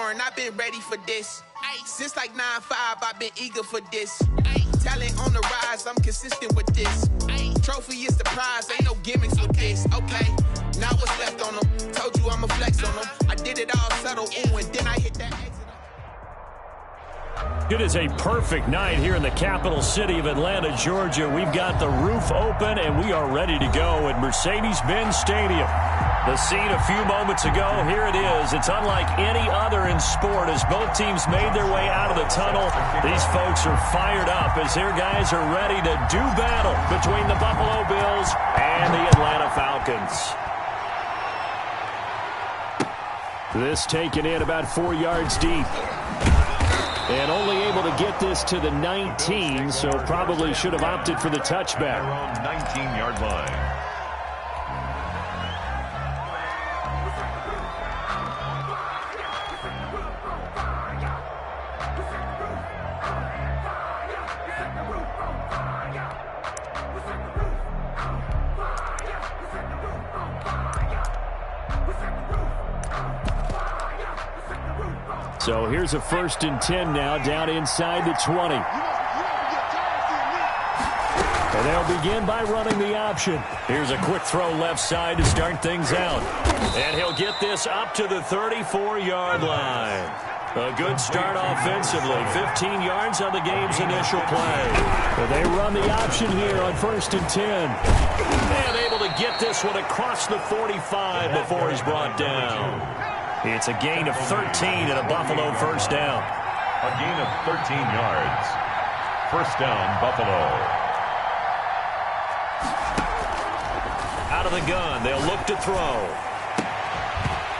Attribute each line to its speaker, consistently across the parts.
Speaker 1: foreign, I've been ready for this. Since like 9-5, I've been eager for this. Talent on the rise, I'm consistent with this. Trophy is the prize, ain't no gimmicks with this. Okay, now what's left on them? Told you I'ma flex on them. I did it all subtle, ooh, and then I hit that exit.
Speaker 2: It is a perfect night here in the capital city of Atlanta, Georgia. We've got the roof open, and we are ready to go at Mercedes-Benz Stadium. The scene a few moments ago, here it is. It's unlike any other in sport as both teams made their way out of the tunnel. These folks are fired up as their guys are ready to do battle between the Buffalo Bills and the Atlanta Falcons. This taken in about 4 yards deep. And only able to get this to the 19, so probably should have opted for the touchback.
Speaker 3: Around 19-yard line.
Speaker 2: So here's a 1st and 10 now, down inside the 20. And they'll begin by running the option. Here's a quick throw left side to start things out. And he'll get this up to the 34-yard line. A good start offensively. 15 yards on the game's initial play. But they run the option here on 1st and 10. And able to get this one across the 45 before he's brought down. It's a gain of 13 and a Buffalo first down.
Speaker 3: A gain of 13 yards. First down, Buffalo.
Speaker 2: Out of the gun, they'll look to throw.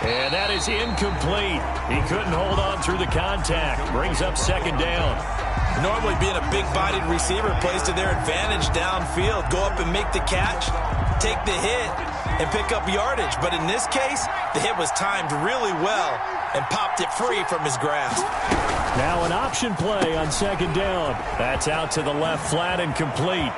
Speaker 2: And that is incomplete. He couldn't hold on through the contact. Brings up 2nd down.
Speaker 4: Normally being a big-bodied receiver plays to their advantage downfield. Go up and make the catch, take the hit, and pick up yardage. But in this case, the hit was timed really well and popped it free from his grasp.
Speaker 2: Now an option play on 2nd down. That's out to the left flat and complete.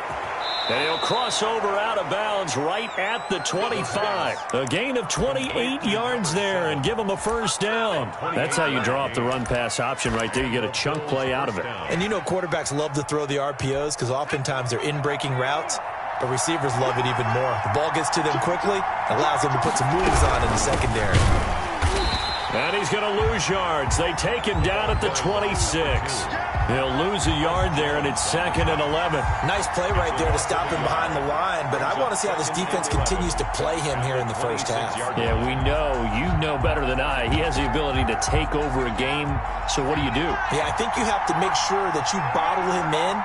Speaker 2: And he'll cross over out of bounds right at the 25. A gain of 28 yards there and give him a first down. That's how you draw up the run-pass option right there. You get a chunk play out of it.
Speaker 4: And you know quarterbacks love to throw the RPOs because oftentimes they're in-breaking routes. But receivers love it even more. The ball gets to them quickly, allows them to put some moves on in the secondary.
Speaker 2: And he's going to lose yards. They take him down at the 26. He'll lose a yard there, and it's 2nd and 11.
Speaker 4: Nice play right there to stop him behind the line, but I want to see how this defense continues to play him here in the first half.
Speaker 2: Yeah, we know. You know better than I. He has the ability to take over a game, so what do you do?
Speaker 4: Yeah, I think you have to make sure that you bottle him in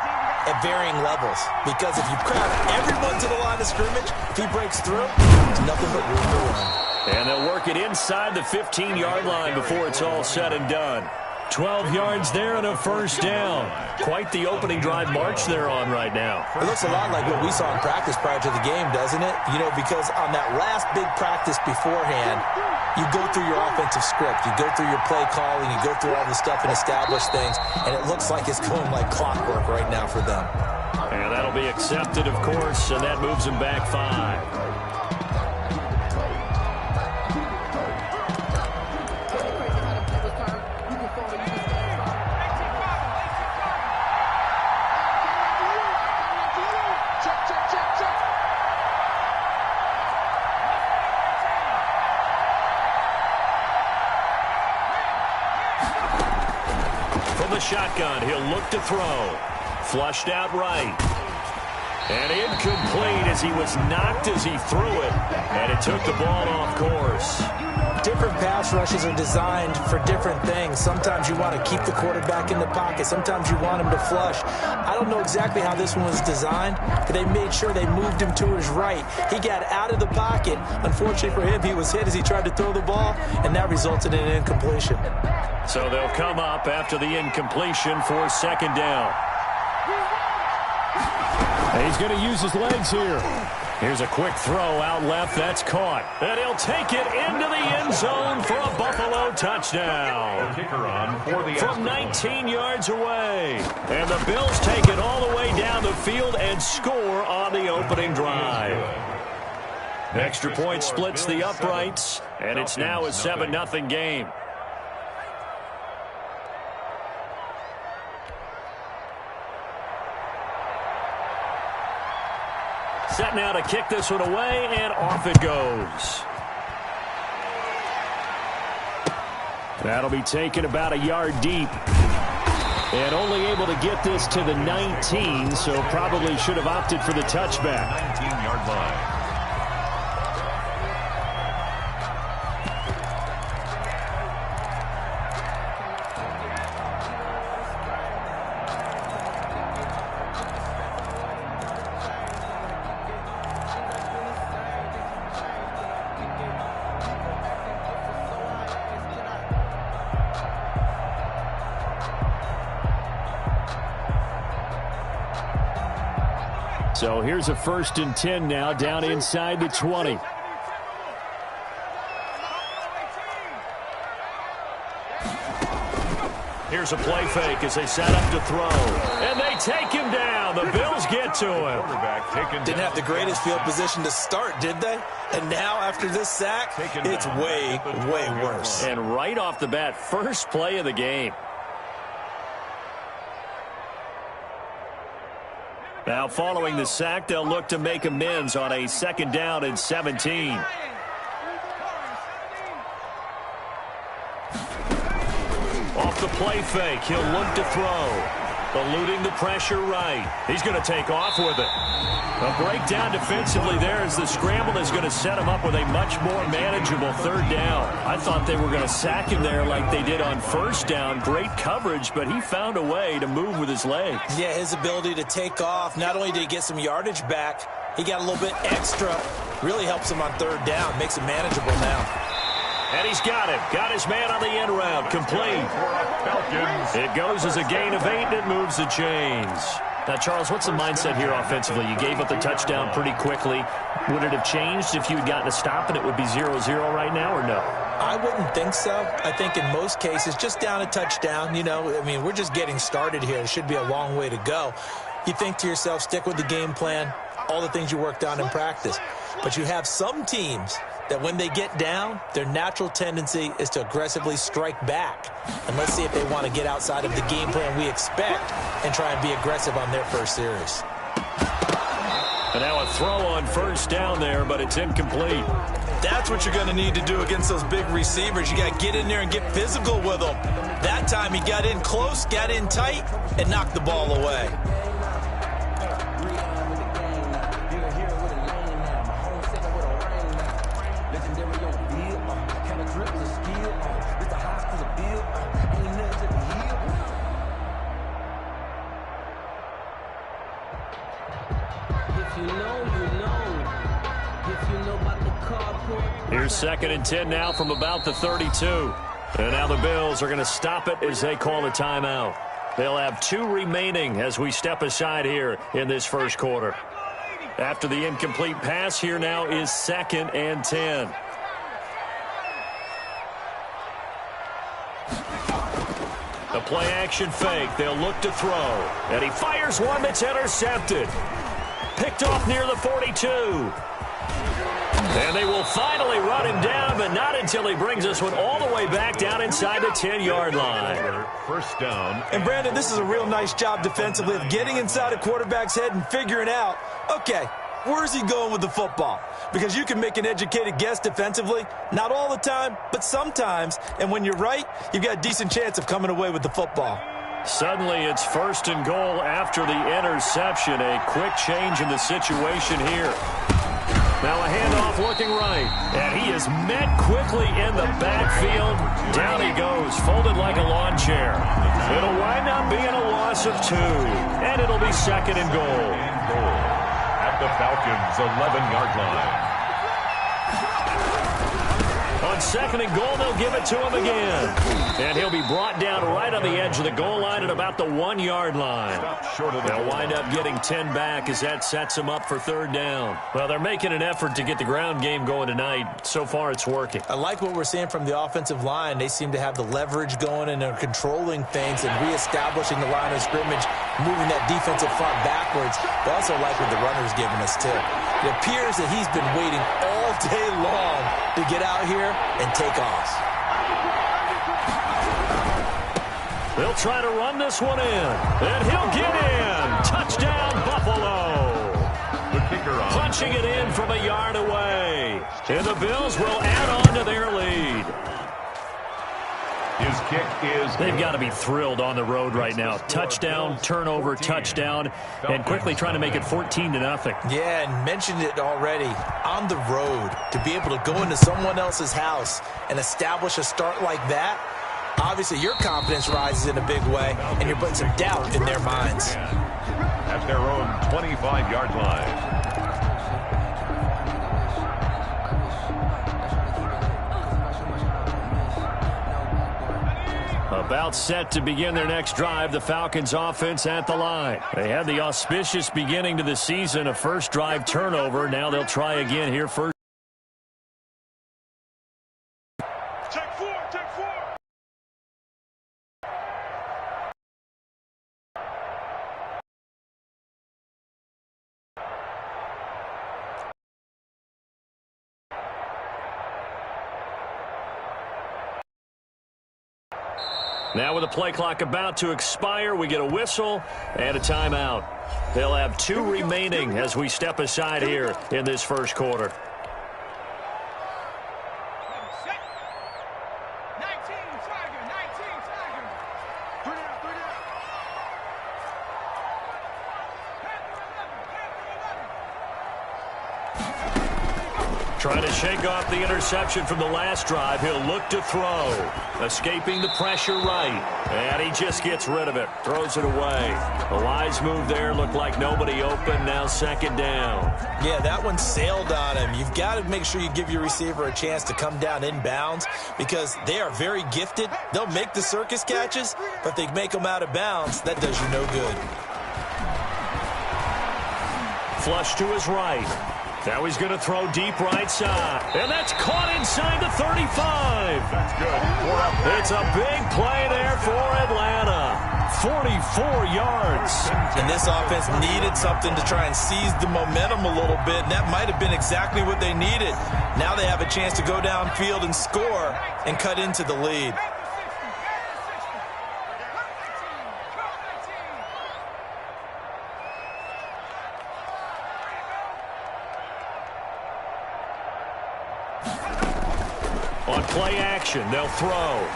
Speaker 4: at varying levels, because if you crowd everyone to the line of scrimmage, if he breaks through, there's nothing but room to run.
Speaker 2: And they'll work it inside the 15-yard line before it's all said and done. 12 yards there and a first down. Quite the opening drive march they're on right now.
Speaker 4: It looks a lot like what we saw in practice prior to the game, doesn't it? You know, because on that last big practice beforehand, you go through your offensive script, you go through your play calling, you go through all the stuff and establish things, and it looks like it's going like clockwork right now for them.
Speaker 2: And that'll be accepted, of course, and that moves them back 5. Shotgun, he'll look to throw. Flushed out right. And incomplete as he was knocked as he threw it. And it took the ball off course.
Speaker 4: Different pass rushes are designed for different things. Sometimes you want to keep the quarterback in the pocket. Sometimes you want him to flush. I don't know exactly how this one was designed, but they made sure they moved him to his right. He got out of the pocket. Unfortunately for him, he was hit as he tried to throw the ball, and that resulted in an incompletion.
Speaker 2: So they'll come up after the incompletion for 2nd down. And he's going to use his legs here. Here's a quick throw out left. That's caught. And he'll take it into the end zone for a Buffalo touchdown.
Speaker 3: Kicker on for the
Speaker 2: from 19 yards away. And the Bills take it all the way down the field and score on the opening drive. Extra point splits the uprights, and it's now a 7-0 game. Set now to kick this one away, and off it goes. That'll be taken about a yard deep. And only able to get this to the 19, so probably should have opted for the touchback.
Speaker 3: 19-yard line.
Speaker 2: So here's a 1st and 10 now, down inside the 20. Here's a play fake as they set up to throw. And they take him down. The Bills get to him.
Speaker 4: Didn't have the greatest field position to start, did they? And now after this sack, it's way, way worse.
Speaker 2: And right off the bat, first play of the game. Now, following the sack, they'll look to make amends on a 2nd down and 17. Off the play fake, he'll look to throw. Eluding the pressure right. He's going to take off with it. A breakdown defensively there as the scramble is going to set him up with a much more manageable 3rd down. I thought they were going to sack him there like they did on 1st down. Great coverage, but he found a way to move with his legs.
Speaker 4: Yeah, his ability to take off, not only did he get some yardage back, he got a little bit extra. Really helps him on 3rd down, makes it manageable now.
Speaker 2: And he's got him. Got his man on the end route. Complete. It goes as a gain of 8, and it moves the chains. Now, Charles, what's the mindset here offensively? You gave up the touchdown pretty quickly. Would it have changed if you had gotten a stop and it would be 0-0 right now, or no?
Speaker 4: I wouldn't think so. I think in most cases, just down a touchdown, you know, I mean, we're just getting started here. It should be a long way to go. You think to yourself, stick with the game plan, all the things you worked on in practice. But you have some teams that when they get down, their natural tendency is to aggressively strike back. And let's see if they want to get outside of the game plan we expect and try and be aggressive on their first series.
Speaker 2: And now a throw on 1st down there, but it's incomplete.
Speaker 4: That's what you're going to need to do against those big receivers. You got to get in there and get physical with them. That time he got in close, got in tight, and knocked the ball away.
Speaker 2: Here's 2nd and 10 now from about the 32. And now the Bills are going to stop it as they call a timeout. They'll have 2 remaining as we step aside here in this 1st quarter. After the incomplete pass, here now is 2nd and 10. A play-action fake. They'll look to throw. And he fires one that's intercepted. Picked off near the 42. And they will finally run him down, but not until he brings this one all the way back down inside the 10-yard line.
Speaker 3: 1st down.
Speaker 4: And, Brandon, this is a real nice job defensively of getting inside a quarterback's head and figuring out, okay, where's he going with the football? Because you can make an educated guess defensively, not all the time, but sometimes. And when you're right, you've got a decent chance of coming away with the football.
Speaker 2: Suddenly it's 1st and goal after the interception. A quick change in the situation here. Now a handoff looking right, and he is met quickly in the backfield. Down he goes, folded like a lawn chair. It'll wind up being a loss of 2, and it'll be 2nd and goal.
Speaker 3: At the Falcons' 11-yard line.
Speaker 2: On 2nd and goal, they'll give it to him again. And he'll be brought down right on the edge of the goal line at about the 1-yard line. They'll wind up getting 10 back as that sets them up for 3rd down. Well, they're making an effort to get the ground game going tonight. So far, it's working.
Speaker 4: I like what we're seeing from the offensive line. They seem to have the leverage going and they're controlling things and reestablishing the line of scrimmage, moving that defensive front backwards. But also like what the runner's giving us, too. It appears that he's been waiting all day long to get out here and take off.
Speaker 2: They'll try to run this one in, and he'll get in. Touchdown, Buffalo.
Speaker 3: The kicker on.
Speaker 2: Punching it in from a yard away. And the Bills will add on to their lead.
Speaker 3: His kick is...
Speaker 2: They've got to be thrilled on the road right now. Touchdown, turnover, touchdown, and quickly trying to make it 14-0.
Speaker 4: Yeah, and mentioned it already. On the road, to be able to go into someone else's house and establish a start like that, obviously your confidence rises in a big way, and you're putting some doubt in their minds.
Speaker 3: At their own 25-yard line.
Speaker 2: About set to begin their next drive, the Falcons offense at the line. They had the auspicious beginning to the season, a first drive turnover. Now they'll try again here first.
Speaker 5: Take four.
Speaker 2: Now with the play clock about to expire, we get a whistle and a timeout. They'll have 2 remaining as we step aside here in this first quarter. Trying to shake off the interception from the last drive. He'll look to throw. Escaping the pressure right. And he just gets rid of it. Throws it away. A wise move there. Looked like nobody open. Now second down.
Speaker 4: Yeah, that one sailed on him. You've got to make sure you give your receiver a chance to come down inbounds because they are very gifted. They'll make the circus catches, but they make them out of bounds. That does you no good.
Speaker 2: Flush to his right. Now he's going to throw deep right side. And that's caught inside the 35.
Speaker 3: That's good.
Speaker 2: It's a big play there for Atlanta. 44 yards.
Speaker 4: And this offense needed something to try and seize the momentum a little bit, and that might have been exactly what they needed. Now they have a chance to go downfield and score and cut into the lead.
Speaker 2: On play action, they'll throw.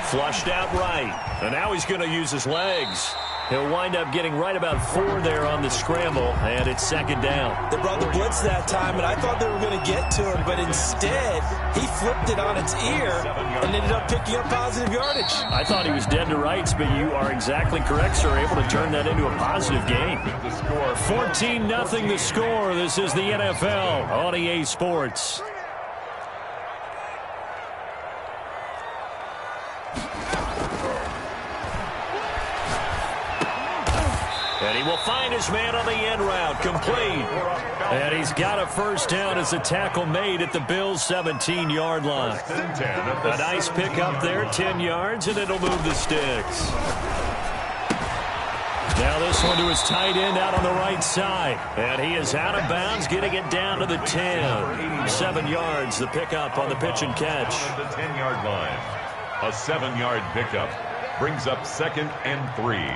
Speaker 2: Flushed out right. And now he's going to use his legs. He'll wind up getting right about 4 there on the scramble, and it's second down.
Speaker 4: They brought the blitz that time, and I thought they were going to get to him, but instead he flipped it on its ear and ended up picking up positive yardage.
Speaker 2: I thought he was dead to rights, but you are exactly correct, sir. Able to turn that into a positive game. 14-0 the score. This is the NFL on EA Sports. And he will find his man on the end route, complete. And he's got a first down as a tackle made at the Bills' 17-yard line. A nice pick up there, 10 yards, and it'll move the sticks. Now this one to his tight end out on the right side. And he is out of bounds, getting it down to the 10. 7 yards, the pickup on the pitch and catch.
Speaker 3: The 10-yard line. A 7-yard pickup brings up 2nd and 3.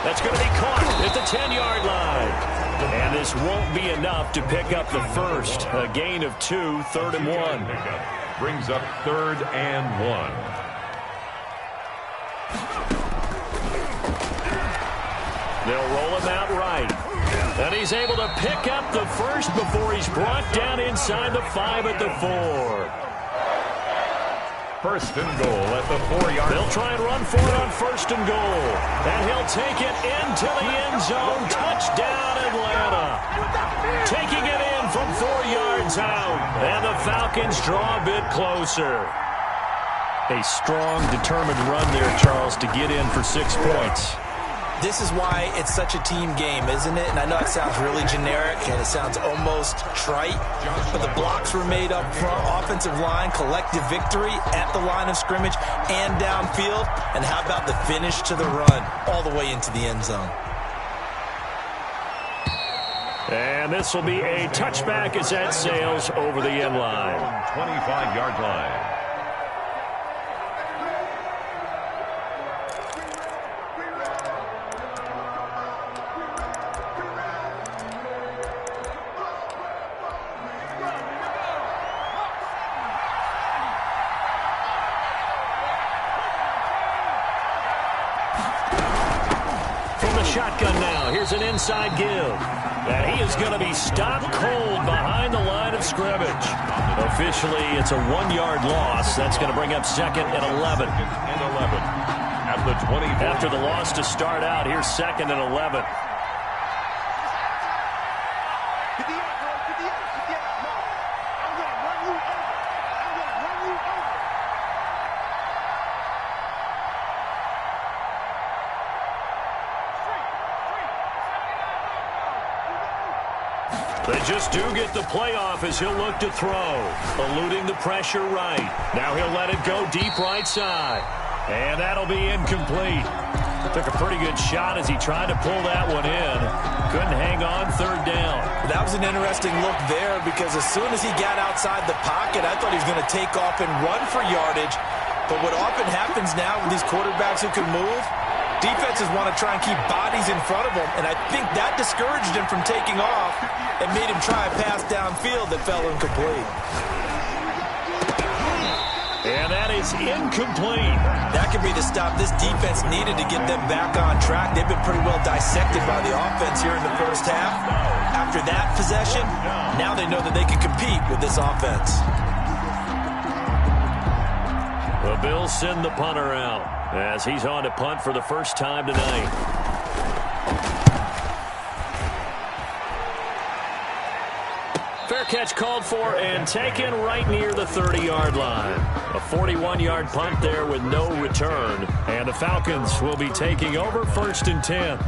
Speaker 2: That's going to be caught at the 10-yard line. And this won't be enough to pick up the first. A gain of 2, 3rd and 1.
Speaker 3: Brings up 3rd and 1.
Speaker 2: They'll roll him out right. And he's able to pick up the first before he's brought down inside the 5 at the 4.
Speaker 3: First and goal at the 4-yard line.
Speaker 2: They'll try and run for it on first and goal. And he'll take it into the end zone. Touchdown, Atlanta. Taking it in from 4 yards out. And the Falcons draw a bit closer. A strong, determined run there, Charles, to get in for 6 points.
Speaker 4: This is why it's such a team game, isn't it? And I know it sounds really generic and it sounds almost trite, but the blocks were made up front, offensive line, collective victory at the line of scrimmage and downfield. And how about the finish to the run all the way into the end zone?
Speaker 2: And this will be a touchback as that sails over the end line.
Speaker 3: 25-yard line.
Speaker 2: shotgun now. Here's an inside give. And he is going to be stopped cold behind the line of scrimmage. Officially, it's a 1-yard loss. That's going to bring up 2nd and 11.
Speaker 3: At the 20.
Speaker 2: After the loss to start out, here's 2nd and 11. They just do get the playoff as he'll look to throw. Eluding the pressure right. Now he'll let it go deep right side. And that'll be incomplete. Took a pretty good shot as he tried to pull that one in. Couldn't hang on 3rd down.
Speaker 4: That was an interesting look there because as soon as he got outside the pocket, I thought he was going to take off and run for yardage. But what often happens now with these quarterbacks who can move, defenses want to try and keep bodies in front of them, and I think that discouraged him from taking off and made him try a pass downfield that fell incomplete.
Speaker 2: And that is incomplete.
Speaker 4: That could be the stop this defense needed to get them back on track. They've been pretty well dissected by the offense here in the first half. After that possession, now they know that they can compete with this offense.
Speaker 2: The Bills send the punter out as he's on to punt for the first time tonight. Fair catch called for and taken right near the 30-yard line. A 41-yard punt there with no return. And the Falcons will be taking over 1st and 10.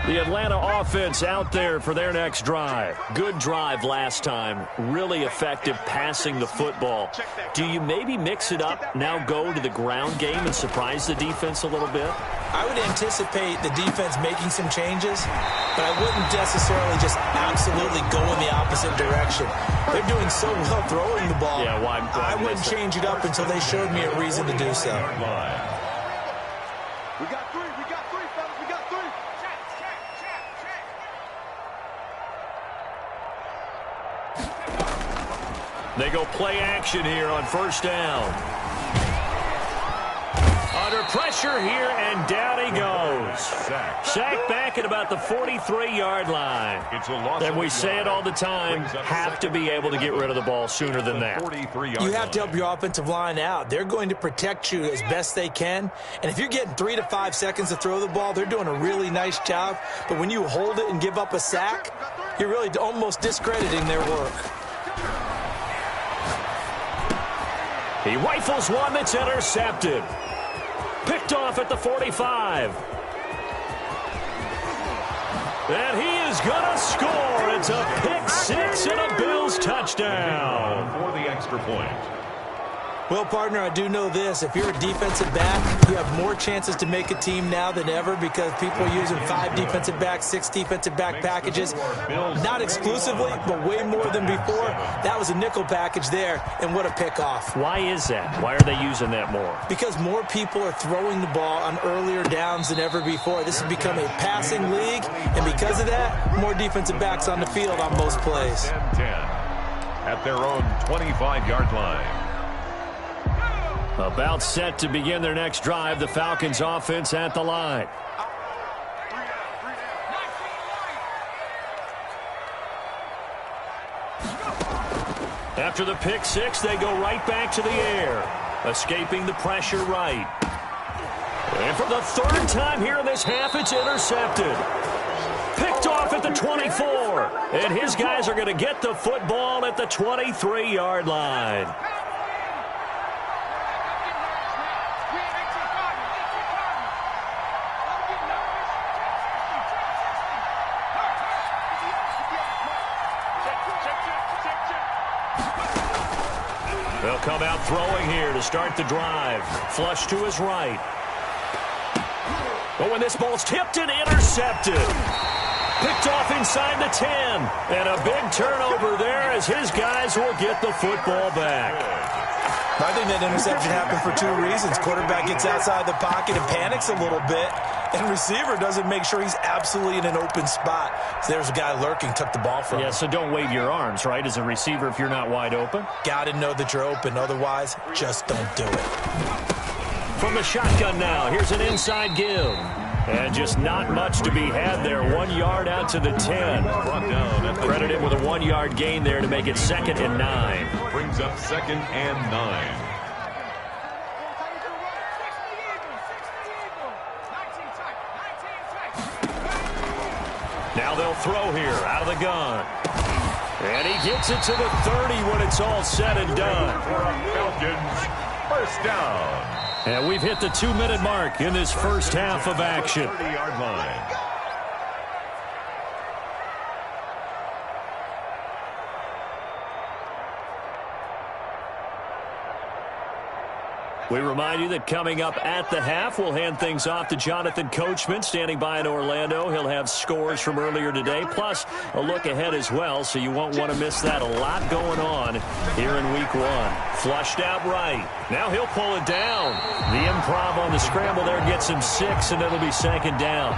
Speaker 2: The Atlanta offense out there for their next drive. Good drive last time. Really effective passing the football. Do you maybe mix it up, now go to the ground game and surprise the defense a little bit?
Speaker 4: I would anticipate the defense making some changes, but I wouldn't necessarily just absolutely go in the opposite direction. They're doing so well throwing the ball.
Speaker 2: Yeah, why
Speaker 4: I wouldn't change it up until they showed me a reason to do so.
Speaker 5: We got three, fellas, we got three.
Speaker 2: They go play action here on 1st down. Under pressure here, and down he goes. Sacked back at about the 43-yard line. And we say it all the time, have to be able to get rid of the ball sooner than that.
Speaker 4: You have to help your offensive line out. They're going to protect you as best they can. And if you're getting 3 to 5 seconds to throw the ball, they're doing a really nice job. But when you hold it and give up a sack, you're really almost discrediting their work.
Speaker 2: He rifles one that's intercepted. Picked off at the 45. And he is going to score. It's a pick six and a Bills touchdown.
Speaker 3: For the extra point.
Speaker 4: Well, partner, I do know this. If you're a defensive back, you have more chances to make a team now than ever because people are using 5 defensive backs, 6 defensive back packages. Not exclusively, but way more than before. That was a nickel package there, and what a pickoff.
Speaker 2: Why is that? Why are they using that more?
Speaker 4: Because more people are throwing the ball on earlier downs than ever before. This has become a passing league, and because of that, more defensive backs on the field on most plays.
Speaker 3: 10-10 at their own 25-yard line.
Speaker 2: About set to begin their next drive, the Falcons offense at the line. After the pick six, they go right back to the air, escaping the pressure right. And for the 3rd time here in this half, it's intercepted. Picked off at the 24, and his guys are going to get the football at the 23-yard line. They'll come out throwing here to start the drive. Flush to his right. But when this ball's tipped and intercepted. Picked off inside the 10. And a big turnover there as his guys will get the football back.
Speaker 4: I think that interception happened for 2 reasons. Quarterback gets outside the pocket and panics a little bit. And receiver doesn't make sure he's absolutely in an open spot. So there's a guy lurking, took the ball from him.
Speaker 2: Yeah, so don't wave your arms, right, as a receiver if you're not wide open.
Speaker 4: Got to know that you're open. Otherwise, just don't do it.
Speaker 2: From the shotgun now, here's an inside give. And just not much to be had there. 1 yard out to the 10. Credit him with a 1 yard gain there to make it 2nd and 9.
Speaker 3: Brings up 2nd and 9.
Speaker 2: Now they'll throw here out of the gun. And he gets it to the 30 when it's all said and done.
Speaker 3: Falcons, first down.
Speaker 2: And we've hit the 2-minute mark in this first half of action.
Speaker 3: 30-yard line.
Speaker 2: We remind you that coming up at the half, we'll hand things off to Jonathan Coachman, standing by in Orlando. He'll have scores from earlier today, plus a look ahead as well, so you won't want to miss that. A lot going on here in Week 1. Flushed out right. Now he'll pull it down. The improv on the scramble there gets him 6, and it'll be 2nd down.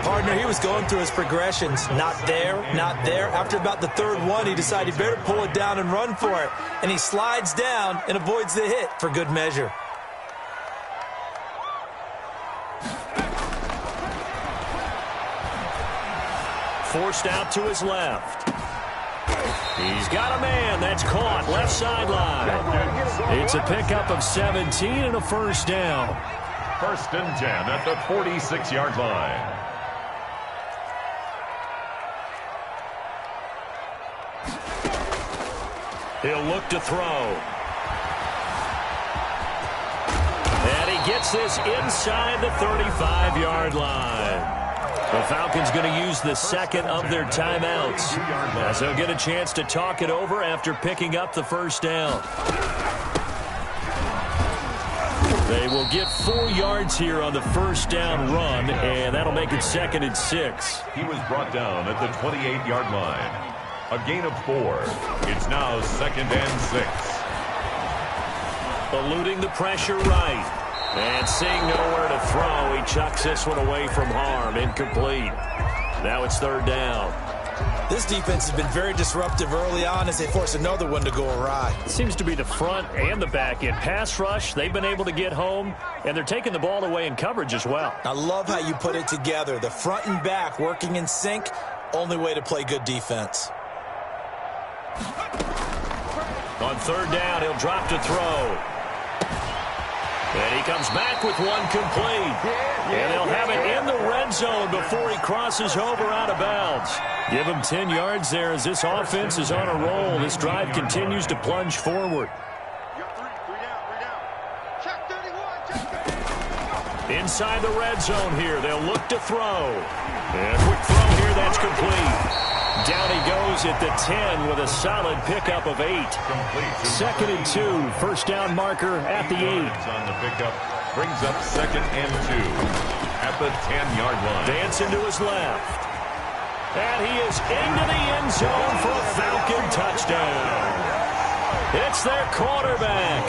Speaker 4: Partner, he was going through his progressions. Not there, not there. After about the 3rd one, he decided he better pull it down and run for it. And he slides down and avoids the hit for good measure.
Speaker 2: Forced out to his left. He's got a man. That's caught. Left sideline. It's a pickup of 17 and a first down.
Speaker 3: 1st and 10 at the 46-yard line.
Speaker 2: He'll look to throw. And he gets this inside the 35-yard line. The Falcons going to use the 2nd of their timeouts, as they'll get a chance to talk it over after picking up the first down. They will get 4 yards here on the first down run, and that'll make it 2nd and 6.
Speaker 3: He was brought down at the 28-yard line. A gain of 4. It's now 2nd and 6.
Speaker 2: Eluding the pressure right. And seeing nowhere to throw, he chucks this one away from harm. Incomplete. Now it's 3rd down.
Speaker 4: This defense has been very disruptive early on as they force another one to go awry.
Speaker 2: It seems to be the front and the back end. Pass rush, they've been able to get home, and they're taking the ball away in coverage as well.
Speaker 4: I love how you put it together. The front and back working in sync, only way to play good defense.
Speaker 2: On 3rd down, he'll drop to throw. And he comes back with one complete. And they'll have it in the red zone before he crosses over out of bounds. Give him 10 yards there as this offense is on a roll. This drive continues to plunge forward. Inside the red zone here. They'll look to throw. And a quick throw here. That's complete. Down he goes at the 10 with a solid pickup of 8.
Speaker 3: Complete.
Speaker 2: 2nd and 2. First down marker at the 8.
Speaker 3: On the pickup. Brings up 2nd and 2 at the 10-yard line.
Speaker 2: Dancing to his left. And he is into the end zone for a Falcon touchdown. It's their quarterback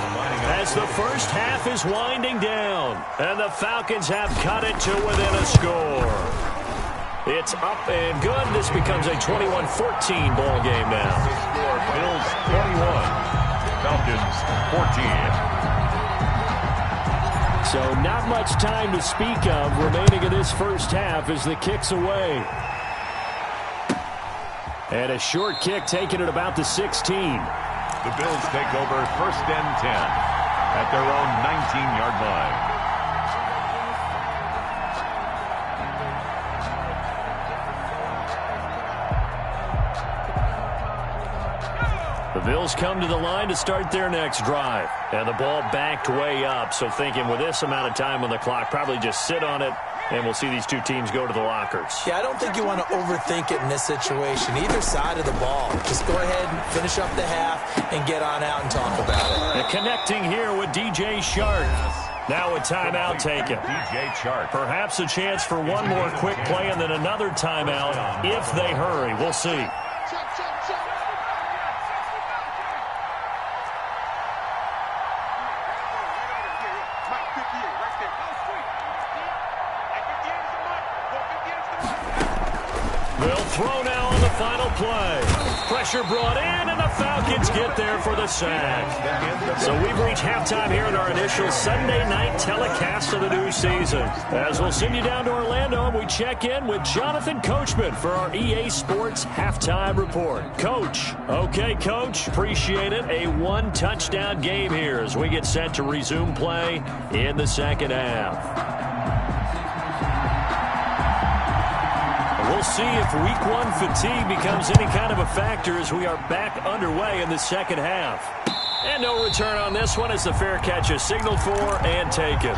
Speaker 2: as the first half is winding down. And the Falcons have cut it to within a score. It's up and good. This becomes a 21-14 ball game now.
Speaker 3: The score, Bills 21, Falcons 14.
Speaker 2: So not much time to speak of remaining in this first half as the kick's away. And a short kick taken at about the 16.
Speaker 3: The Bills take over 1st and 10 at their own 19-yard line.
Speaker 2: The Bills come to the line to start their next drive. And the ball backed way up. So thinking with this amount of time on the clock, probably just sit on it, and we'll see these two teams go to the lockers.
Speaker 4: Yeah, I don't think you want to overthink it in this situation. Either side of the ball. Just go ahead and finish up the half and get on out and talk about it.
Speaker 2: And connecting here with DJ Chark. Now a timeout taken.
Speaker 3: DJ Chark.
Speaker 2: Perhaps a chance for one more quick play and then another timeout if they hurry. We'll see. They'll throw now on the final play. Pressure brought in, and the Falcons get there for the sack. So we've reached halftime here in our initial Sunday night telecast of the new season. As we'll send you down to Orlando, and we check in with Jonathan Coachman for our EA Sports Halftime Report. Coach. Okay, Coach. Appreciate it. A one-touchdown game here as we get set to resume play in the second half. We'll see if week one fatigue becomes any kind of a factor as we are back underway in the second half. And no return on this one as the fair catch is signaled for and taken.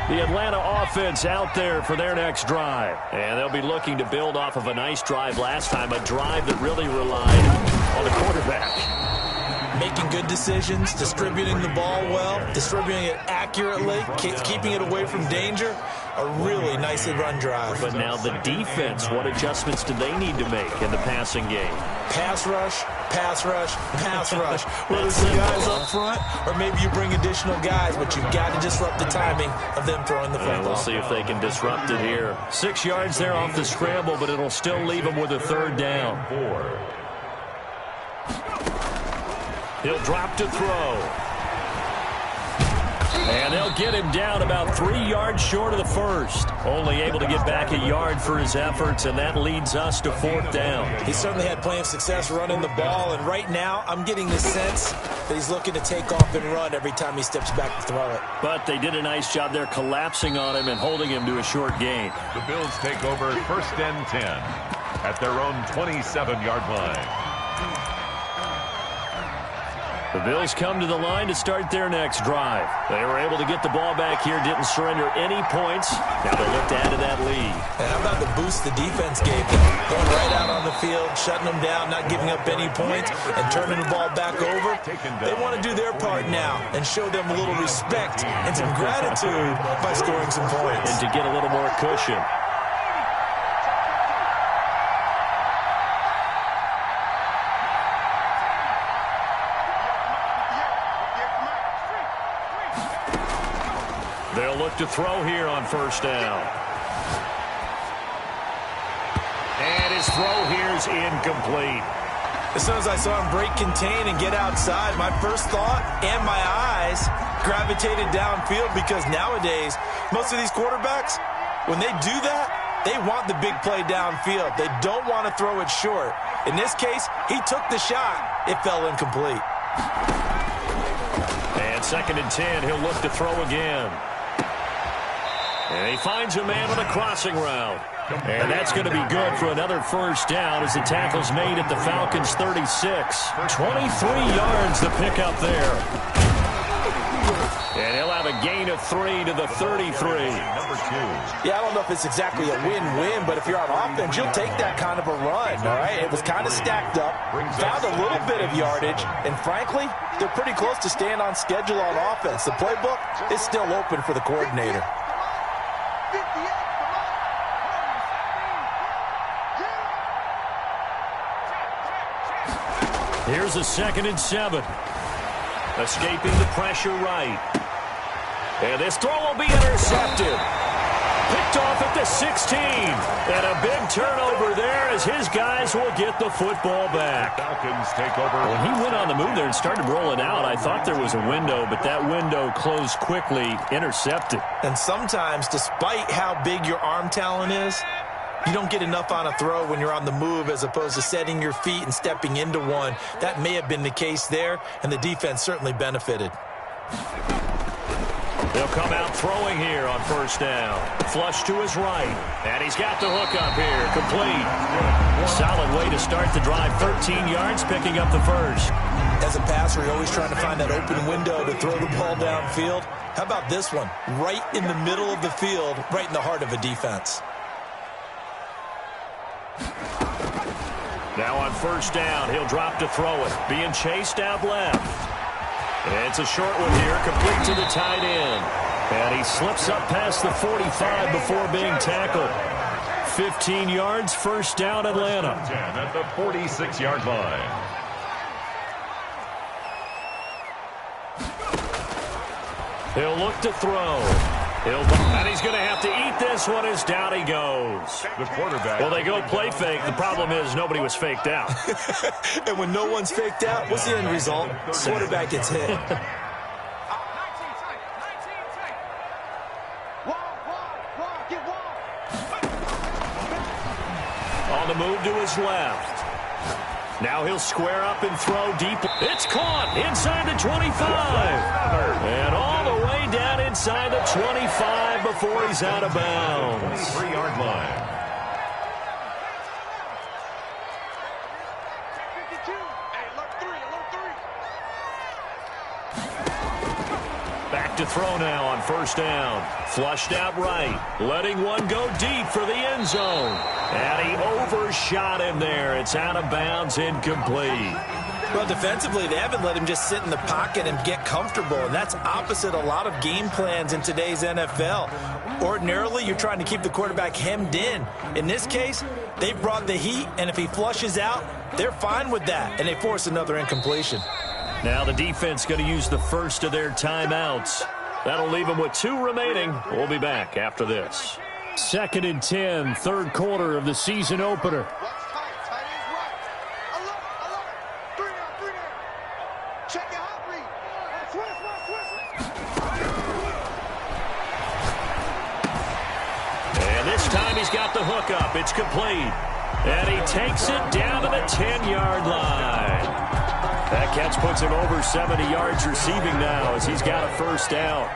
Speaker 2: The Atlanta offense out there for their next drive. And they'll be looking to build off of a nice drive last time, a drive that really relied on the quarterback.
Speaker 4: Making good decisions, distributing the ball well, distributing it accurately, keeping it away from danger. A really nicely run drive.
Speaker 2: But now the defense, what adjustments do they need to make in the passing game?
Speaker 4: Pass rush, pass rush, pass rush. Whether it's the guys up front or maybe you bring additional guys, but you've got to disrupt the timing of them throwing the football.
Speaker 2: We'll see if they can disrupt it here. 6 yards there off the scramble, but it'll still leave them with a third down. He'll drop to throw. And they'll get him down about 3 yards short of the first. Only able to get back a yard for his efforts, and that leads us to fourth down.
Speaker 4: He certainly had plenty of success running the ball, and right now I'm getting the sense that he's looking to take off and run every time he steps back to throw it.
Speaker 2: But they did a nice job there collapsing on him and holding him to a short gain.
Speaker 3: The Bills take over first and 10 at their own 27-yard line.
Speaker 2: The Bills come to the line to start their next drive. They were able to get the ball back here, didn't surrender any points. Now they look to add to that lead.
Speaker 4: And how about the boost the defense gave them? Going right out on the field, shutting them down, not giving up any points, and turning the ball back over. They want to do their part now and show them a little respect and some gratitude by scoring some points.
Speaker 2: And to get a little more cushion. They'll look to throw here on first down. And his throw here is incomplete.
Speaker 4: As soon as I saw him break contain and get outside, my first thought and my eyes gravitated downfield because nowadays, most of these quarterbacks, when they do that, they want the big play downfield. They don't want to throw it short. In this case, he took the shot. It fell incomplete.
Speaker 2: And second and 10, he'll look to throw again. And he finds a man on a crossing route. And that's going to be good for another first down as the tackle's made at the Falcons' 36. 23 yards to pick up there. And he'll have a gain of 3 to the 33.
Speaker 3: Number 2.
Speaker 4: Yeah, I don't know if it's exactly a win-win, but if you're on offense, you'll take that kind of a run, all right? It was kind of stacked up, found a little bit of yardage, and frankly, they're pretty close to staying on schedule on offense. The playbook is still open for the coordinator.
Speaker 2: Here's a 2nd and 7. Escaping the pressure right. And this throw will be intercepted. Picked off at the 16. And a big turnover there as his guys will get the football back.
Speaker 3: Falcons take over.
Speaker 2: When he went on the move there and started rolling out, I thought there was a window, but that window closed quickly, intercepted.
Speaker 4: And sometimes, despite how big your arm talent is, you don't get enough on a throw when you're on the move as opposed to setting your feet and stepping into one. That may have been the case there, and the defense certainly benefited.
Speaker 2: They'll come out throwing here on first down. Flush to his right. And he's got the hook up here. Complete. Solid way to start the drive. 13 yards, picking up the first.
Speaker 4: As a passer, you're always trying to find that open window to throw the ball downfield. How about this one? Right in the middle of the field, right in the heart of a defense.
Speaker 2: Now on first down, he'll drop to throw it. Being chased out left. And it's a short one here, complete to the tight end. And he slips up past the 45 before being tackled. 15 yards, first down, Atlanta.
Speaker 3: 10 at the 46-yard line.
Speaker 2: He'll look to throw. And he's going to have to eat this one as down he goes.
Speaker 3: The quarterback.
Speaker 2: Well, they go play fake. The problem is nobody was faked out.
Speaker 4: And when no one's faked out, what's the end result? Quarterback gets hit.
Speaker 2: On the move to his left. Now he'll square up and throw deep. It's caught inside the 25. And all the way down inside the 25 before he's out of bounds.
Speaker 3: 3-yard line.
Speaker 2: Back to throw now on first down. Flushed out right. Letting one go deep for the end zone. And he overshot him there. It's out of bounds, incomplete.
Speaker 4: Well, defensively, they haven't let him just sit in the pocket and get comfortable. And that's opposite a lot of game plans in today's NFL. Ordinarily, you're trying to keep the quarterback hemmed in. In this case, they brought the heat, and if he flushes out, they're fine with that. And they force another incompletion.
Speaker 2: Now the defense going to use the first of their timeouts. That'll leave them with 2 remaining. We'll be back after this.
Speaker 6: 2nd and 10, third quarter of the season opener.
Speaker 2: And this time he's got the hook up. It's complete. And he takes it down to the 10-yard line. That catch puts him over 70 yards receiving now as he's got a first down.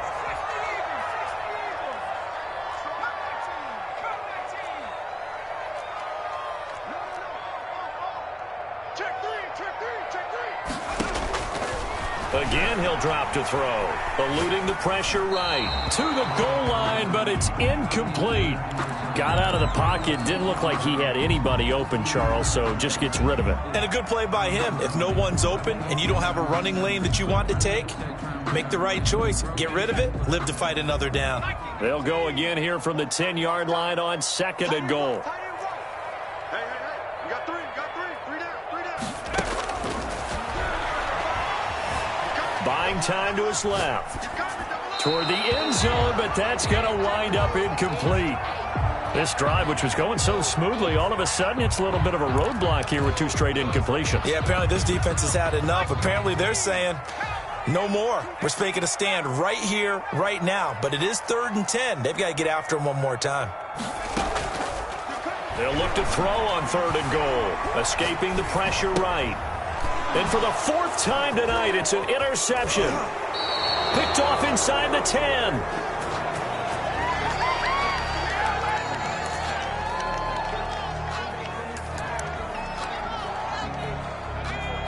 Speaker 2: Again, he'll drop to throw. Eluding the pressure right.
Speaker 6: To the goal line, but it's incomplete.
Speaker 2: Got out of the pocket. Didn't look like he had anybody open, Charles, so just gets rid of it.
Speaker 4: And a good play by him. If no one's open and you don't have a running lane that you want to take, make the right choice. Get rid of it. Live to fight another down.
Speaker 2: They'll go again here from the 10-yard line on 2nd and goal.
Speaker 5: Hey, you got 3, three down.
Speaker 2: Buying time to his left. Toward the end zone, but that's going to wind up incomplete. This drive, which was going so smoothly, all of a sudden it's a little bit of a roadblock here with 2 straight incompletions.
Speaker 4: Yeah, apparently this defense has had enough. Apparently they're saying, no more. We're making a stand right here, right now. But it is 3rd and 10. They've got to get after him one more time.
Speaker 2: They'll look to throw on 3rd and goal. Escaping the pressure right. And for the 4th time tonight, it's an interception. Picked off inside the 10.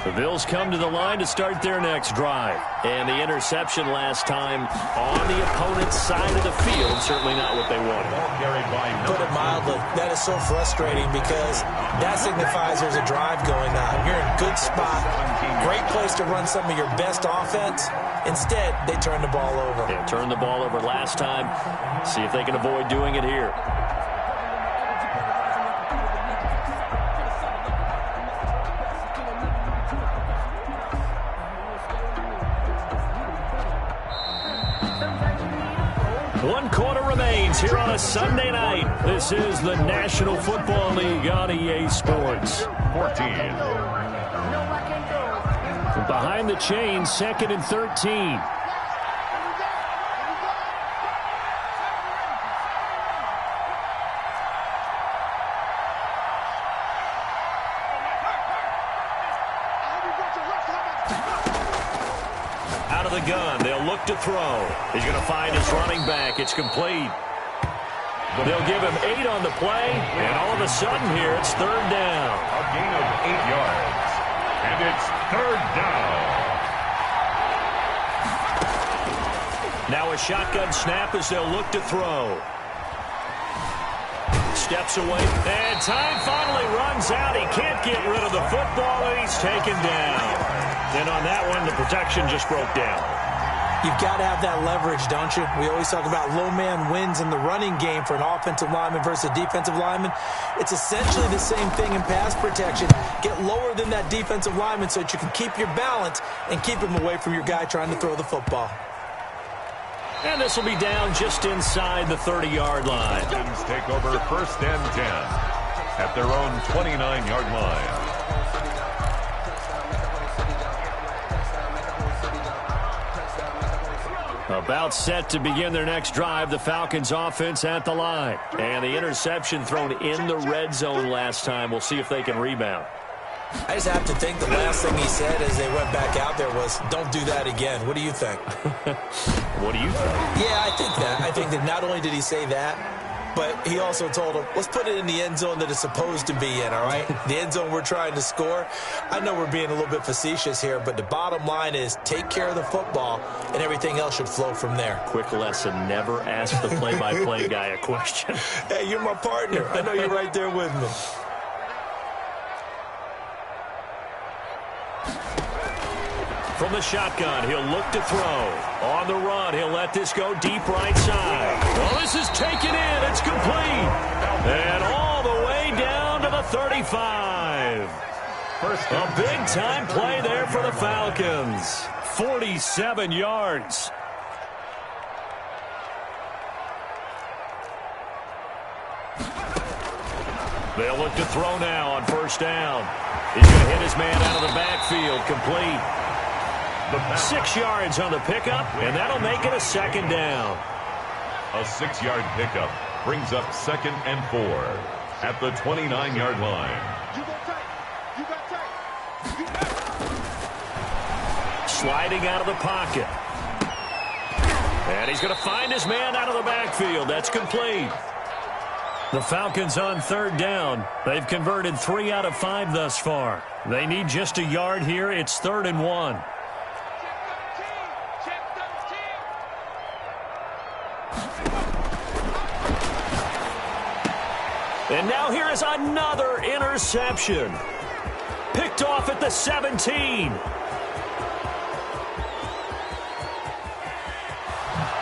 Speaker 2: The Bills come to the line to start their next drive. And the interception last time on the opponent's side of the field, certainly not what they wanted.
Speaker 4: Put it mildly, that is so frustrating because that signifies there's a drive going on. You're in a good spot, great place to run some of your best offense. Instead, they turn the ball over.
Speaker 2: Yeah, turned the ball over last time. See if they can avoid doing it here. One quarter remains here on a Sunday night. This is the National Football League on EA Sports.
Speaker 3: 14.
Speaker 6: Behind the chains, 2nd and 13.
Speaker 2: Out of the gun, they'll look to throw. He's going to find his running back. It's complete. They'll give him 8 on the play, and all of a sudden here, it's 3rd down.
Speaker 3: A gain of 8 yards. And it's 3rd down.
Speaker 2: Now a shotgun snap as they'll look to throw. Steps away, and time finally runs out. He can't get rid of the football, and he's taken down. And on that one, the protection just broke down.
Speaker 4: You've got to have that leverage, don't you? We always talk about low man wins in the running game for an offensive lineman versus a defensive lineman. It's essentially the same thing in pass protection. Get lower than that defensive lineman so that you can keep your balance and keep him away from your guy trying to throw the football.
Speaker 2: And this will be down just inside the 30-yard line.
Speaker 3: Falcons take over 1st and 10 at their own 29-yard line.
Speaker 2: About set to begin their next drive, the Falcons offense at the line. And the interception thrown in the red zone last time. We'll see if they can rebound.
Speaker 4: I just have to think the last thing he said as they went back out there was, don't do that again. What do you think?
Speaker 2: What do you think?
Speaker 4: Yeah, I think that. I think that not only did he say that, but he also told him, let's put it in the end zone that it's supposed to be in, all right? The end zone we're trying to score. I know we're being a little bit facetious here, but the bottom line is take care of the football, and everything else should flow from there.
Speaker 2: Quick lesson, never ask the play-by-play guy a question.
Speaker 4: Hey, you're my partner. I know you're right there with me.
Speaker 2: From the shotgun, he'll look to throw. On the run, he'll let this go deep right side. Well, this is taken in. It's complete. And all the way down to the 35. A big-time play there for the Falcons. 47 yards. They'll look to throw now on 1st down. He's going to hit his man out of the backfield. Complete. 6 yards on the pickup, and that'll make it a 2nd down.
Speaker 3: A 6-yard pickup brings up 2nd and 4 at the 29-yard line.
Speaker 2: Sliding out of the pocket. And he's going to find his man out of the backfield. That's complete. The Falcons on 3rd down. They've converted 3 out of 5 thus far. They need just a yard here. It's 3rd and 1. And now here is another interception. Picked off at the 17.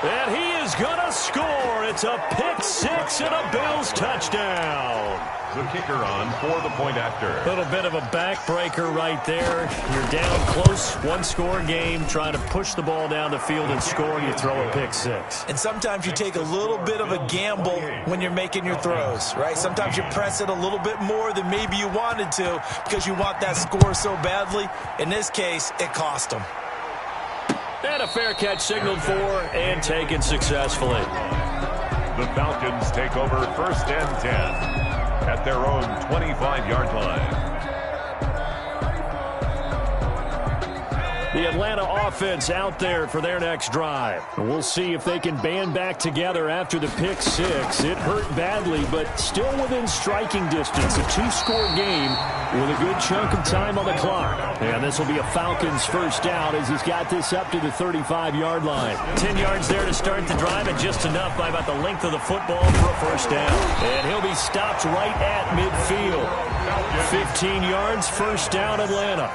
Speaker 2: And he is going to score. It's a pick 6 and a Bills touchdown.
Speaker 3: The kicker on for the point after.
Speaker 2: A little bit of a backbreaker right there. You're down close, 1-score game, trying to push the ball down the field and score, and you throw a pick 6.
Speaker 4: And sometimes you take a little bit of a gamble when you're making your throws, right? Sometimes you press it a little bit more than maybe you wanted to because you want that score so badly. In this case, it cost them.
Speaker 2: And a fair catch signaled for and taken successfully.
Speaker 3: The Falcons take over 1st and 10 at their own 25-yard line.
Speaker 2: The Atlanta offense out there for their next drive. We'll see if they can band back together after the pick 6. It hurt badly, but still within striking distance. A 2-score game with a good chunk of time on the clock. And this will be a Falcons 1st down as he's got this up to the 35-yard line. 10 yards there to start the drive, and just enough by about the length of the football for a 1st down. And he'll be stopped right at midfield. 15 yards, 1st down Atlanta.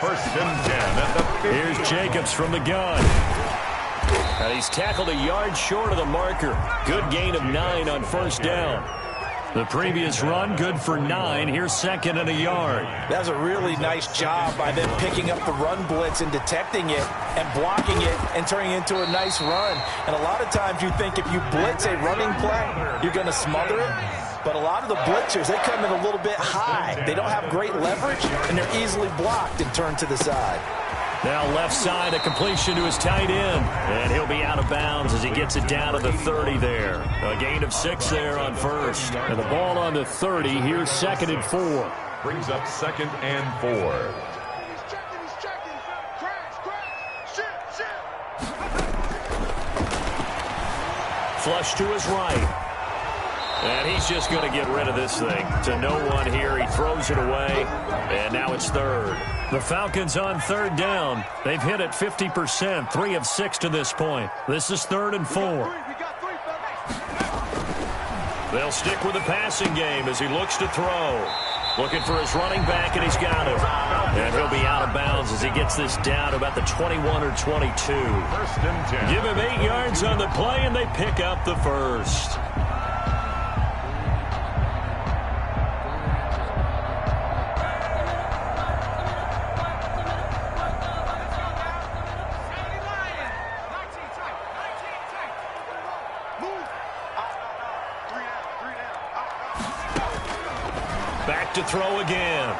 Speaker 3: 1st and 10 at the 50.
Speaker 2: Here's Jacobs from the gun. And he's tackled a yard short of the marker. Good gain of 9 on 1st down. The previous run, good for 9. Here's 2nd and a yard.
Speaker 4: That was a really nice job by them picking up the run blitz and detecting it and blocking it and turning it into a nice run. And a lot of times you think if you blitz a running play, you're going to smother it. But a lot of the blitzers, they come in a little bit high. They don't have great leverage, and they're easily blocked and turned to the side.
Speaker 2: Now left side, a completion to his tight end. And he'll be out of bounds as he gets it down to the 30 there. A gain of 6 there on 1st. And the ball on the 30. Here's 2nd and 4.
Speaker 3: Brings up 2nd and 4.
Speaker 2: Flush to his right. And he's just going to get rid of this thing. To no one here. He throws it away. And now it's 3rd. The Falcons on 3rd down. They've hit it 50%. 3 of 6 to this point. This is 3rd and 4. They'll stick with the passing game as he looks to throw. Looking for his running back, and he's got him. And he'll be out of bounds as he gets this down to about the 21 or 22.
Speaker 3: 1st and 10.
Speaker 2: Give him 8 yards on the play, and they pick up the 1st. look to throw again.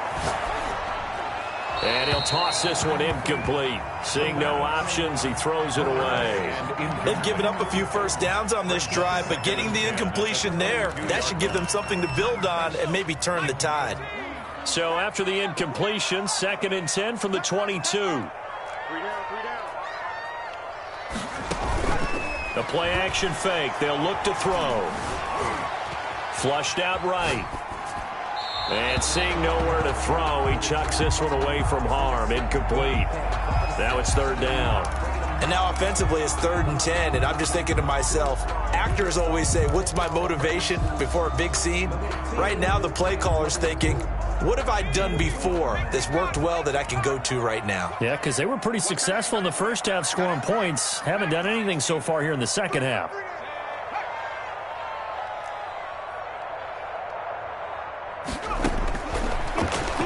Speaker 2: And he'll toss this one incomplete. Seeing no options, he throws it away.
Speaker 4: They've given up a few first downs on this drive, but getting the incompletion there, that should give them something to build on and maybe turn the tide.
Speaker 2: So after the incompletion, 2nd and 10 from the 22. A play-action fake. They'll look to throw. Flushed out right. And seeing nowhere to throw, he chucks this one away from harm. Incomplete. Now it's 3rd down.
Speaker 4: And now offensively it's 3rd and 10, and I'm just thinking to myself, actors always say, what's my motivation before a big scene? Right now the play caller's thinking, what have I done before that's worked well that I can go to right now?
Speaker 6: Yeah, because they were pretty successful in the first half scoring points. Haven't done anything so far here in the second half.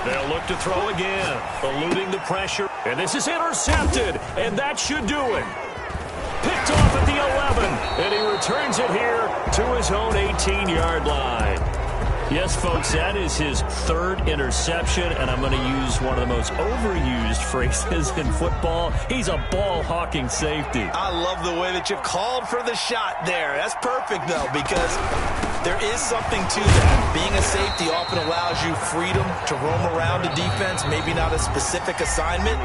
Speaker 2: They'll look to throw again, eluding the pressure. And this is intercepted, and that should do it. Picked off at the 11, and he returns it here to his own 18-yard line. Yes, folks, that is his 3rd interception, and I'm going to use one of the most overused phrases in football. He's a ball-hawking safety.
Speaker 4: I love the way that you called for the shot there. That's perfect, though, because there is something to that. Being a safety often allows you freedom to roam around a defense, maybe not a specific assignment.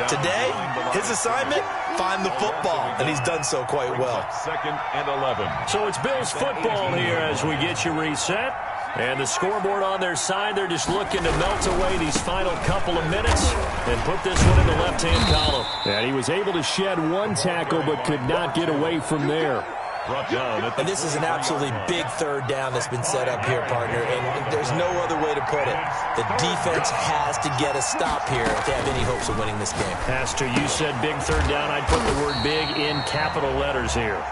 Speaker 4: Today, his assignment, find the football, and he's done so quite well.
Speaker 3: 2nd and 11.
Speaker 2: So it's Bills football here as we get you reset. And the scoreboard on their side, they're just looking to melt away these final couple of minutes and put this one in the left-hand column.
Speaker 6: And he was able to shed one tackle but could not get away from there.
Speaker 3: Brought down
Speaker 4: and this is an absolutely big 3rd down that's been set up here, partner, and there's no other way to put it. The defense has to get a stop here if they have any hopes of winning this game.
Speaker 2: Pastor, you said big 3rd down. I'd put the word big in capital letters here.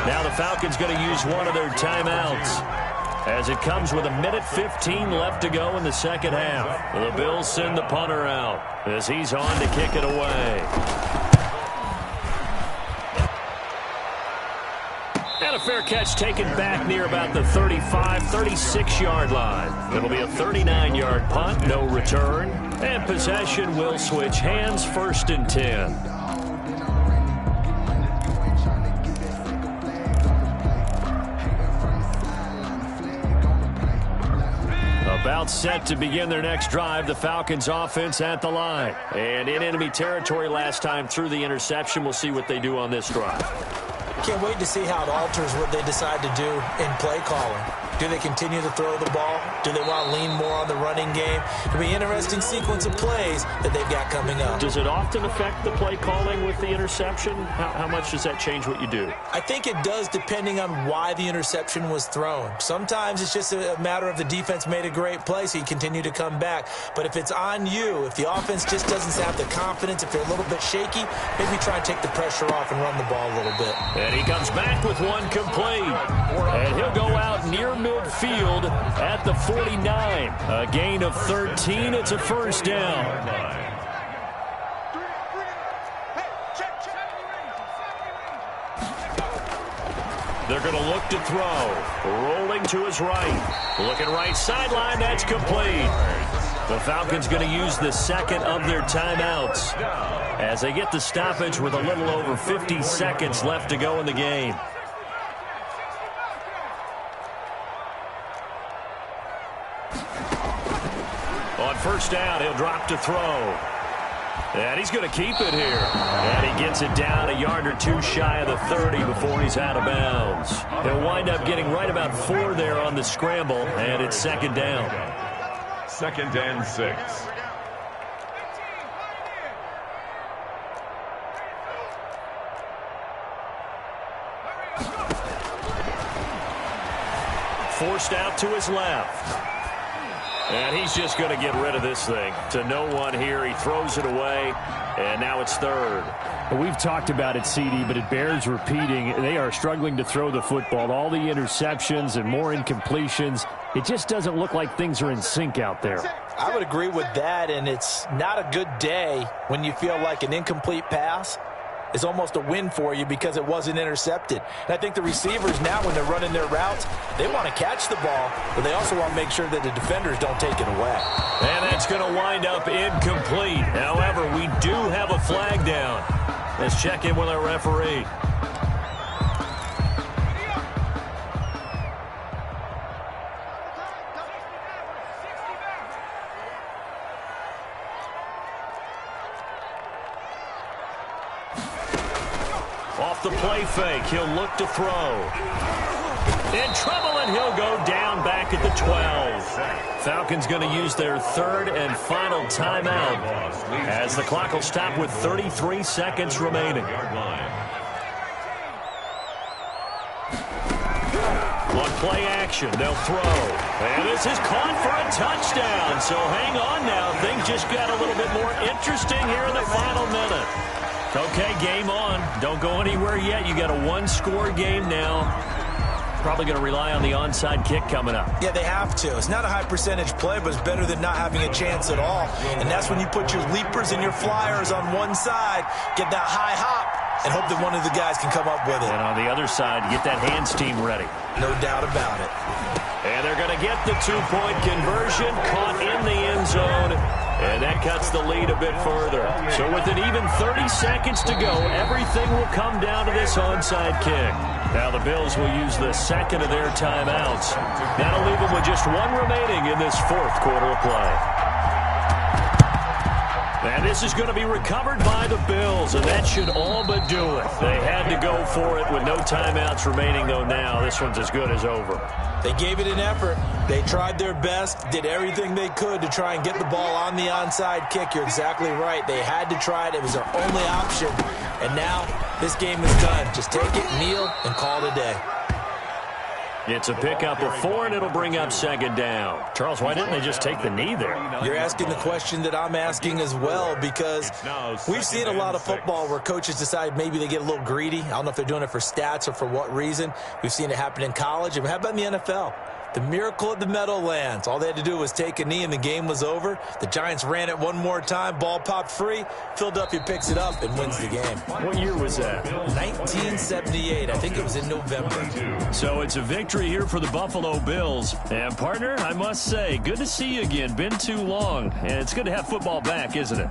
Speaker 2: Now the Falcons going to use one of their timeouts, as it comes with 1:15 left to go in the second half. The Bills send the punter out as he's on to kick it away. And a fair catch taken back near about the 35, 36-yard line. It'll be a 39-yard punt, no return. And possession will switch hands, 1st and 10. About set to begin their next drive, the Falcons offense at the line. And in enemy territory last time through the interception. We'll see what they do on this drive.
Speaker 4: Can't wait to see how it alters what they decide to do in play calling. Do they continue to throw the ball? Do they want to lean more on the running game? It'll be an interesting sequence of plays that they've got coming up.
Speaker 2: Does it often affect the play calling with the interception? How much does that change what you do?
Speaker 4: I think it does, depending on why the interception was thrown. Sometimes it's just a matter of the defense made a great play, so you continue to come back. But if it's on you, if the offense just doesn't have the confidence, if they're a little bit shaky, maybe try and take the pressure off and run the ball a little bit.
Speaker 2: And he comes back with one complete. And he'll go out near midfield at the 49. A gain of 13. It's a 1st down. They're going to look to throw. Rolling to his right. Looking right sideline. That's complete. The Falcons going to use the 2nd of their timeouts as they get the stoppage with a little over 50 seconds left to go in the game. On 1st down, he'll drop to throw. And he's going to keep it here. And he gets it down a yard or 2 shy of the 30 before he's out of bounds. He'll wind up getting right about 4 there on the scramble, and it's 2nd down.
Speaker 3: 2nd and 6.
Speaker 2: Forced out to his left. And he's just going to get rid of this thing. To no one here. He throws it away. And now it's 3rd.
Speaker 6: We've talked about it, CD, but it bears repeating. They are struggling to throw the football. All the interceptions and more incompletions. It just doesn't look like things are in sync out there.
Speaker 4: I would agree with that, and it's not a good day when you feel like an incomplete pass is almost a win for you because it wasn't intercepted. And I think the receivers now, when they're running their routes, they want to catch the ball, but they also want to make sure that the defenders don't take it away.
Speaker 2: And that's going to wind up incomplete. However, we do have a flag down. Let's check in with our referee. Off the play fake, he'll look to throw. In trouble, and he'll go down back at the 12. Falcons going to use their third and final timeout as the clock will stop with 33 seconds remaining. On play action, they'll throw. And this is caught for a touchdown. So hang on now. Things just got a little bit more interesting here in the final minute. Okay, game on. Don't go anywhere yet. You got a one-score game now. Probably going to rely on the onside kick coming up.
Speaker 4: Yeah, they have to. It's not a high-percentage play, but it's better than not having a chance at all. And that's when you put your leapers and your flyers on one side, get that high hop, and hope that one of the guys can come up with it.
Speaker 2: And on the other side, get that hands team ready.
Speaker 4: No doubt about it.
Speaker 2: And they're going to get the two-point conversion, caught in the end zone. And that cuts the lead a bit further. So with an even 30 seconds to go, everything will come down to this onside kick. Now the Bills will use the second of their timeouts. That'll leave them with just one remaining in this fourth quarter of play. And this is going to be recovered by the Bills, and that should all but do it. They had to go for it with no timeouts remaining, though now this one's as good as over.
Speaker 4: They gave it an effort. They tried their best, did everything they could to try and get the ball on the onside kick. You're exactly right. They had to try it. It was their only option. And now this game is done. Just take it, kneel, and call it a day.
Speaker 2: It's a pickup of 4, and it'll bring up second down. Charles, why didn't they just take the knee there?
Speaker 4: You're asking the question that I'm asking as well, because we've seen a lot of football where coaches decide maybe they get a little greedy. I don't know if they're doing it for stats or for what reason. We've seen it happen in college. And how about in the NFL? The miracle at the Meadowlands. All they had to do was take a knee and the game was over. The Giants ran it one more time. Ball popped free. Philadelphia picks it up and wins the game.
Speaker 2: What year was that?
Speaker 4: 1978. I think it was in November.
Speaker 2: So it's a victory here for the Buffalo Bills. And, partner, I must say, good to see you again. Been too long. And it's good to have football back, isn't it?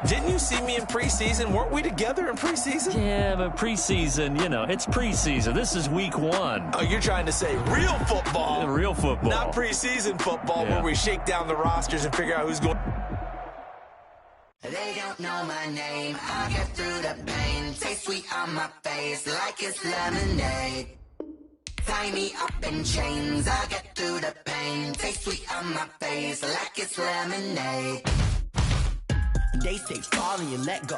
Speaker 4: Didn't you see me in preseason? Weren't we together in preseason?
Speaker 2: Yeah, but preseason, you know, it's preseason. This is week 1.
Speaker 4: Oh, you're trying to say real football.
Speaker 2: Real football.
Speaker 4: Not preseason football where we shake down the rosters and figure out who's going.
Speaker 7: They don't know my name. I get through the pain. Taste sweet on my face like it's lemonade. Tie me up in chains. I get through the pain. Taste sweet on my face like it's lemonade. They say fall and you let go.